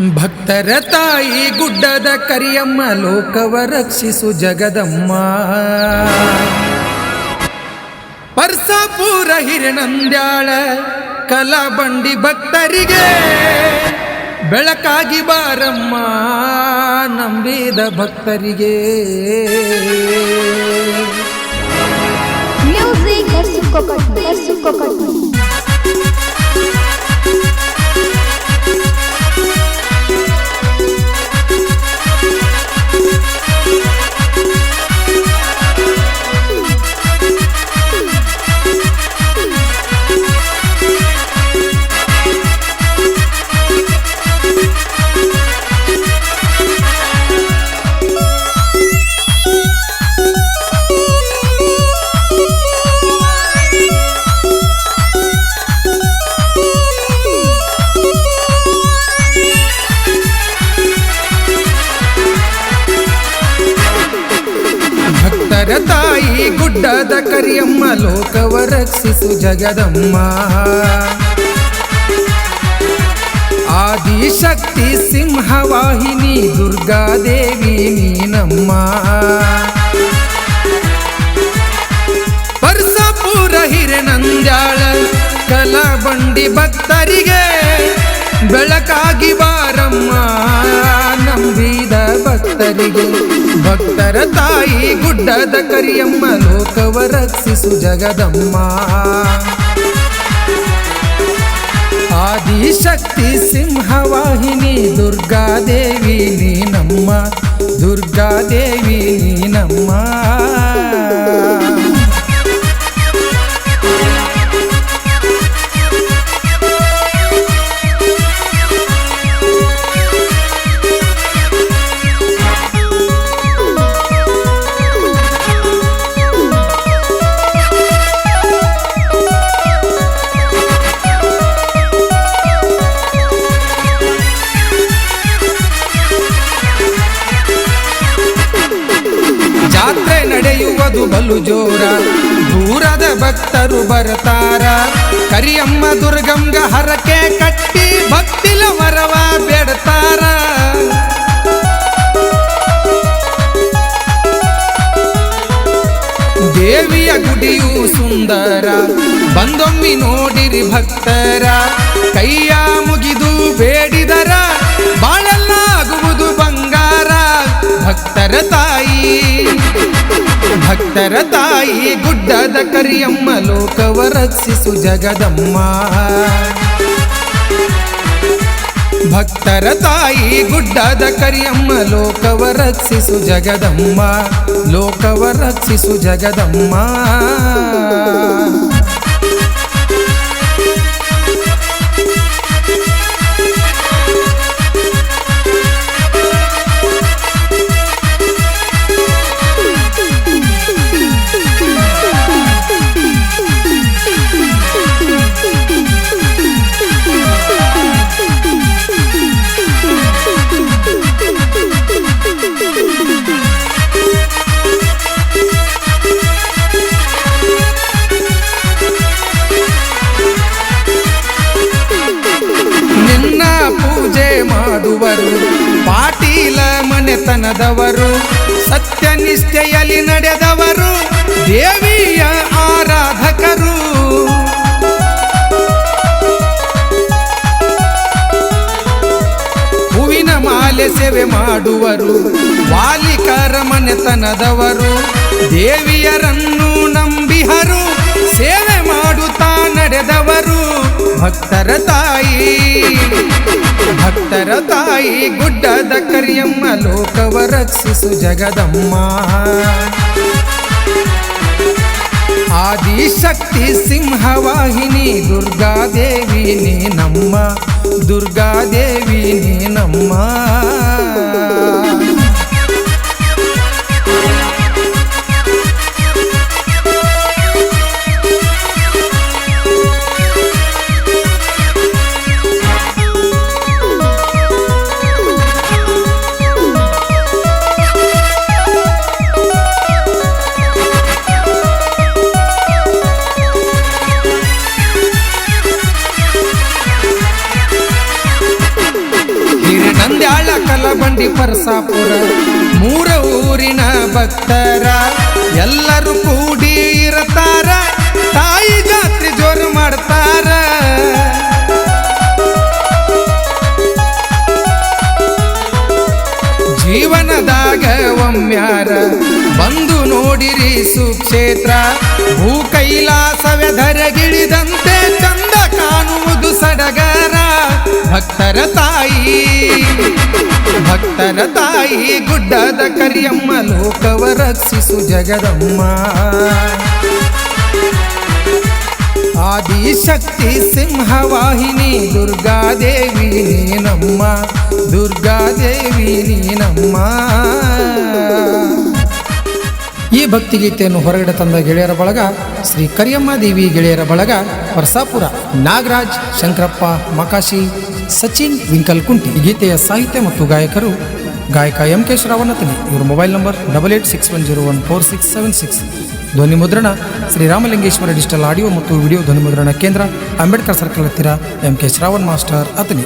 ಭಕ್ತರ ತಾಯಿ ಗುಡ್ಡದ ಕರಿಯಮ್ಮ ಲೋಕವ ರಕ್ಷಿಸು ಜಗದಮ್ಮ. ಪರ್ಸಾಪುರ ಹಿರಣಂದ್ಯಾಳ ಕಲಾಬಂಡಿ ಭಕ್ತರಿಗೆ ಬೆಳಕಾಗಿ ಬಾರಮ್ಮ ನಂಬಿದ ಭಕ್ತರಿಗೆ. ಭಕ್ತರ ತಾಯಿ ಗುಡ್ಡದ ಕರಿಯಮ್ಮ ಲೋಕವ ರಕ್ಷಿಸು ಜಗದಮ್ಮ. ಆದಿಶಕ್ತಿ ಸಿಂಹವಾಹಿನಿ ದುರ್ಗಾದೇವಿ ನೀನಮ್ಮ. ಪರ್ಸಾಪುರ ಹಿರಣಂದ್ಯಾಳ ಕಲಾಬಂಡಿ ಭಕ್ತರಿಗೆ ಬೆಳಕಾಗಿ ಬಾರಮ್ಮ ನಂಬಿದ ಭಕ್ತರಿಗೆ. ಭಕ್ತರ ತಾಯಿ ಗುಡ್ಡದ ಕರಿಯಮ್ಮ ಲೋಕವ ರಕ್ಷಿಸು ಜಗದಮ್ಮ. ಆದಿಶಕ್ತಿ ಸಿಂಹವಾಹಿನಿ ದುರ್ಗಾದೇವಿ ನೀನಮ್ಮ. ದುರ್ಗಾದೇವಿ ನೀನಮ್ಮ. ಜಾತ್ರೆ ನಡೆಯುವುದು ಬಲು ಜೋರ, ದೂರದ ಭಕ್ತರು ಬರ್ತಾರ. ಕರಿಯಮ್ಮ ದುರ್ಗಂಗ ಹರಕೆ ಕಟ್ಟಿ ಭಕ್ತಿಲ ವರವ ಬೇಡ್ತಾರ. ದೇವಿಯ ಗುಡಿಯು ಸುಂದರ, ಬಂದೊಮ್ಮಿ ನೋಡಿರಿ ಭಕ್ತರ. ಕೈಯ ಮುಗಿದು ಬೇಡಿದರ ಬಾಳೆಲ್ಲ ಆಗುವುದು ಬಂಗಾರ. ಭಕ್ತರ ತಾಯಿ ಭಕ್ತರ ತಾಯಿ ಗುಡ್ಡದ ಕರಿಯಮ್ಮ ಲೋಕವ ರಕ್ಷಿಸು ಜಗದಮ್ಮ. ಭಕ್ತರ ತಾಯಿ ಗುಡ್ಡದ ಕರಿಯಮ್ಮ ಲೋಕವ ರಕ್ಷಿಸು ಜಗದಮ್ಮ. ಲೋಕವ ರಕ್ಷಿಸು ಜಗದಮ್ಮ. ಪೂಜೆ ಮಾಡುವರು ಪಾಟೀಲ ಮನೆತನದವರು, ಸತ್ಯನಿಷ್ಠೆಯಲ್ಲಿ ನಡೆದವರು ದೇವಿಯ ಆರಾಧಕರು. ಹೂವಿನ ಮಾಲೆ ಸೇವೆ ಮಾಡುವರು ವಾಲಿಕರ ಮನೆತನದವರು. ದೇವಿಯರನ್ನು ನಂಬಿಹರು ಸೇವೆ ಮಾಡುತ್ತಾ ನಡೆದವರು. ಭಕ್ತರ ತಾಯಿ ಭಕ್ತರ ತಾಯಿ ಗುಡ್ಡದ ಕರಿಯಮ್ಮ ಲೋಕವ ರಕ್ಷಿಸು ಜಗದಮ್ಮ. ಆದಿಶಕ್ತಿ ಸಿಂಹವಾಹಿನಿ ದುರ್ಗಾದೇವಿ ನೀನಮ್ಮ. ದುರ್ಗಾದೇವಿ ನೀನಮ್ಮ. ಮಾಗಡಿ ಪರಸಾಪುರ ಮೂರ ಊರಿನ ಭಕ್ತರ ಎಲ್ಲರೂ ಕೂಡಿ ಇರತಾರ ತಾಯಿ ಜಾತ್ರೆ ಜೋರು ಮಾಡ್ತಾರ ಜೀವನದಾಗ ಒಮ್ಮ್ಯಾರ ಬಂದು ನೋಡಿರಿ ಸುಕ್ಷೇತ್ರ ಭೂ ಕೈಲಾಸವೇ ಧರೆಗಿಳಿದಂತೆ ಚಂದ ಕಾಣುವುದು ಸಡಗರ ಭಕ್ತರ ತಾಯಿ ಗುಡ್ಡದ ಕರಿಯಮ್ಮ ಲೋಕವ ರಕ್ಷಿಸು ಜಗದಮ್ಮ ಆದಿಶಕ್ತಿ ಸಿಂಹವಾಹಿನಿ ದುರ್ಗಾದೇವಿ ನೀನಮ್ಮ ದುರ್ಗಾದೇವಿ ನೀನಮ್ಮ. ಈ ಭಕ್ತಿಗೀತೆಯನ್ನು ಹೊರಗಡೆ ತಂದ ಗೆಳೆಯರ ಬಳಗ ಶ್ರೀ ಕರಿಯಮ್ಮ ದೇವಿ ಗೆಳೆಯರ ಬಳಗ ಪರಸಾಪುರ ನಾಗರಾಜ್, ಶಂಕರಪ್ಪ ಮಕಾಶಿ, ಸಚಿನ್ ವಿಂಕಲ್ ಕುಂಟಿ. ಗೀತೆಯ ಸಾಹಿತ್ಯ ಮತ್ತು ಗಾಯಕರು ಗಾಯಕ ಎಂ ಕೆ ಶ್ರಾವಣತನಿ. ಇವರ ಮೊಬೈಲ್ ನಂಬರ್ 8861014676. ಧ್ವನಿ ಮುದ್ರಣ ಶ್ರೀರಾಮಲಿಂಗೇಶ್ವರ ಡಿಜಿಟಲ್ ಆಡಿಯೋ ಮತ್ತು ವಿಡಿಯೋ ಧ್ವನಿ ಮುದ್ರಣ ಕೇಂದ್ರ, ಅಂಬೇಡ್ಕರ್ ಸರ್ಕಲ್ ಹತ್ತಿರ, M K Shravan master Athani.